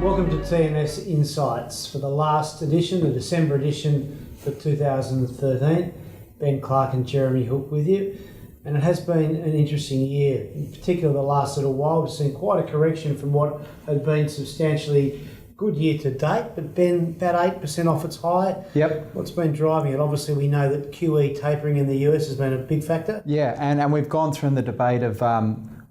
Welcome to TMS Insights for the last edition, the December edition for 2013. Ben Clark and Jeremy Hook with you. And it has been an interesting year, in particular the last little while. We've seen quite a correction from what had been substantially good year to date, but Ben, about 8% off its high. Yep. What's been driving it? Obviously, we know that QE tapering in the US has been a big factor. Yeah, and we've gone through in the debate of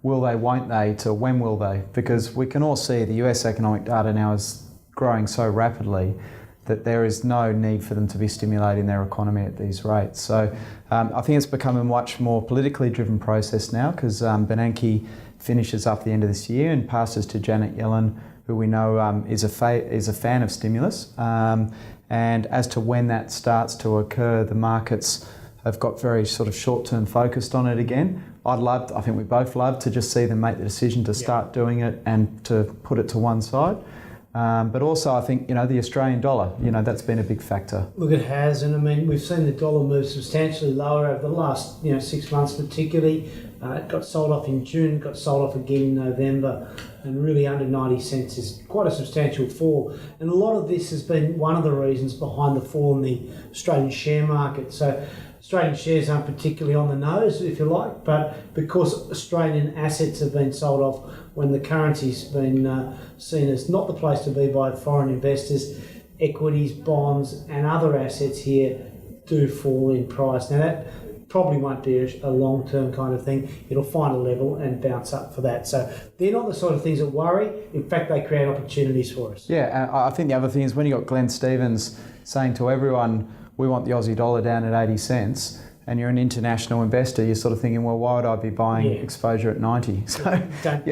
will they, won't they, to when will they? Because we can all see the US economic data now is growing so rapidly that there is no need for them to be stimulating their economy at these rates. So I think it's become a much more politically driven process now because Bernanke finishes up the end of this year and passes to Janet Yellen, who we know is a fan of stimulus. And as to when that starts to occur, the markets have got very sort of short-term focused on it again. I think we both love to just see them make the decision to start doing it and to put it to one side. But also I think, the Australian dollar, that's been a big factor. Look, it has, and I mean, we've seen the dollar move substantially lower over the last, 6 months particularly. It got sold off in June, got sold off again in November, and really under 90 cents is quite a substantial fall. And a lot of this has been one of the reasons behind the fall in the Australian share market. So Australian shares aren't particularly on the nose, if you like, but because Australian assets have been sold off when the currency's been seen as not the place to be by foreign investors, equities, bonds and other assets here do fall in price. Now that probably won't be a long-term kind of thing. It'll find a level and bounce up for that. So they're not the sort of things that worry. In fact, they create opportunities for us. Yeah, and I think the other thing is when you got Glenn Stevens saying to everyone, we want the Aussie dollar down at 80 cents, and you're an international investor, you're sort of thinking, well, why would I be buying exposure at 90? So, don't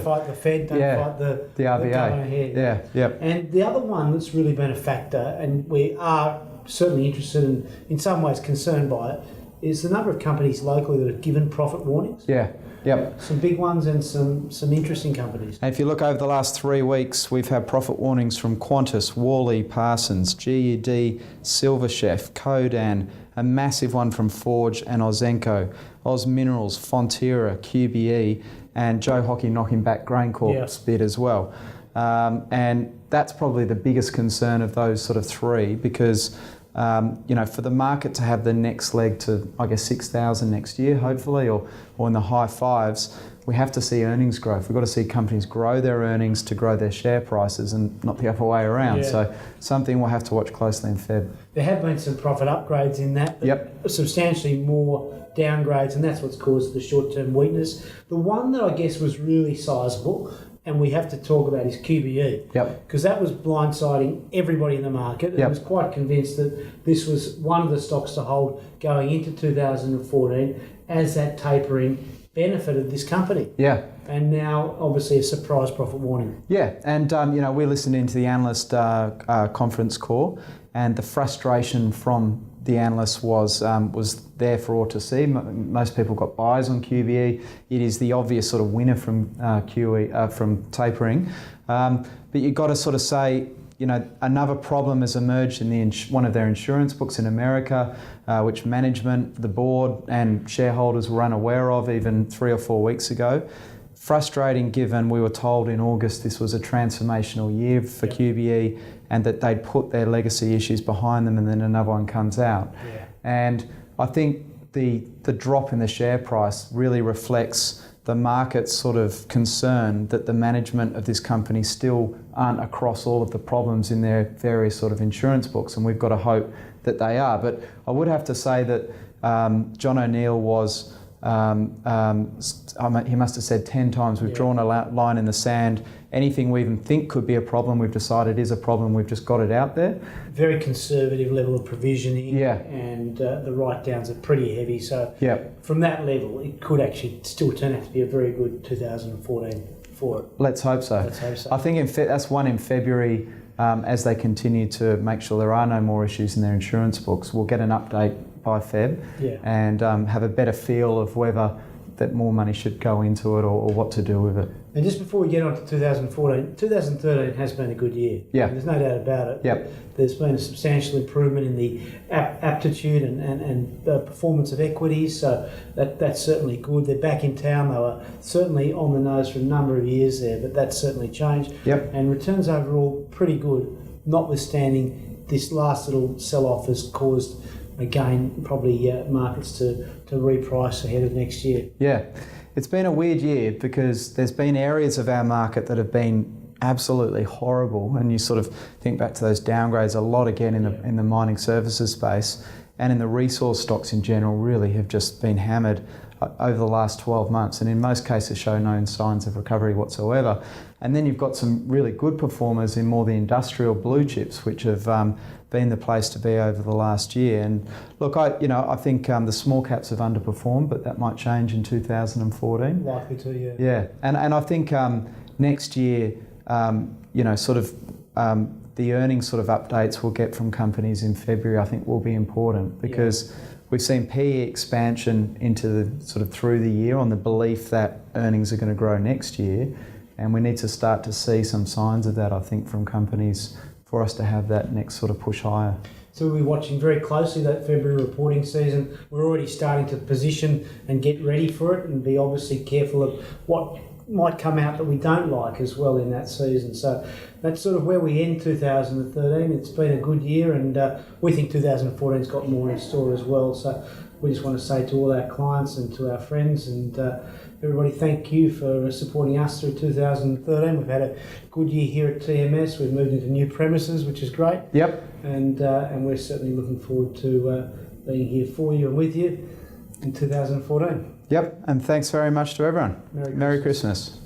fight the Fed, don't fight the RBA. Yeah. And the other one that's really been a factor, and we are certainly interested and in some ways concerned by it, is the number of companies locally that have given profit warnings. Yeah. Yep. Some big ones and some interesting companies. And if you look over the last 3 weeks, we've had profit warnings from Qantas, Worley, Parsons, GUD, Silverchef, Codan, a massive one from Forge and Ausenco, Oz Minerals, Fonterra, QBE, and Joe Hockey knocking back GrainCorp's bid as well. And that's probably the biggest concern of those sort of three because for the market to have the next leg to, I guess, 6,000 next year, hopefully, or in the high fives, we have to see earnings growth. We've got to see companies grow their earnings to grow their share prices and not the other way around. Yeah. So something we'll have to watch closely in Feb. There have been some profit upgrades in that, but substantially more downgrades, and that's what's caused the short-term weakness. The one that I guess was really sizable, and we have to talk about is QBE, because that was blindsiding everybody in the market. I was quite convinced that this was one of the stocks to hold going into 2014 as that tapering benefited this company. Yeah. And now, obviously, a surprise profit warning. Yeah, and we listened into the analyst conference call, and the frustration from the analysts was there for all to see. Most people got buys on QBE. It is the obvious sort of winner from QE from tapering, but you've got to sort of say, another problem has emerged in one of their insurance books in America, which management, the board, and shareholders were unaware of even 3 or 4 weeks ago. Frustrating given we were told in August this was a transformational year for QBE and that they'd put their legacy issues behind them and then another one comes out. Yeah. And I think the drop in the share price really reflects the market's sort of concern that the management of this company still aren't across all of the problems in their various sort of insurance books, and we've got to hope that they are. But I would have to say that John O'Neill was he must have said 10 times, we've drawn a line in the sand. Anything we even think could be a problem, we've decided is a problem, we've just got it out there. Very conservative level of provisioning, and the write-downs are pretty heavy. So from that level, it could actually still turn out to be a very good 2014 for it. Let's hope so. I think that's one in February, as they continue to make sure there are no more issues in their insurance books. We'll get an update by Feb and have a better feel of whether that more money should go into it or what to do with it. And just before we get on to 2014, 2013 has been a good year. Yeah. There's no doubt about it. Yep. There's been a substantial improvement in the aptitude and performance of equities, so that's certainly good. They're back in town. They were certainly on the nose for a number of years there, but that's certainly changed. Yep. And returns overall pretty good, notwithstanding this last little sell-off has caused, again, probably markets to reprice ahead of next year. Yeah. It's been a weird year because there's been areas of our market that have been absolutely horrible, and you sort of think back to those downgrades a lot again in the mining services space, and in the resource stocks in general really have just been hammered over the last 12 months, and in most cases show no signs of recovery whatsoever. And then you've got some really good performers in more the industrial blue chips, which have been the place to be over the last year. And look, I think the small caps have underperformed, but that might change in 2014. Likely to, yeah. Yeah, and I think next year, the earnings sort of updates we'll get from companies in February, I think will be important because we've seen PE expansion into the sort of through the year on the belief that earnings are going to grow next year, and we need to start to see some signs of that, I think, from companies for us to have that next sort of push higher. So we'll be watching very closely that February reporting season. We're already starting to position and get ready for it and be obviously careful of what might come out that we don't like as well in that season. So that's sort of where we end 2013. It's been a good year, and we think 2014's got more in store as well. So we just want to say to all our clients and to our friends and everybody, thank you for supporting us through 2013. We've had a good year here at TMS. We've moved into new premises, which is great. Yep. And we're certainly looking forward to being here for you and with you in 2014. Yep, and thanks very much to everyone. Merry Christmas.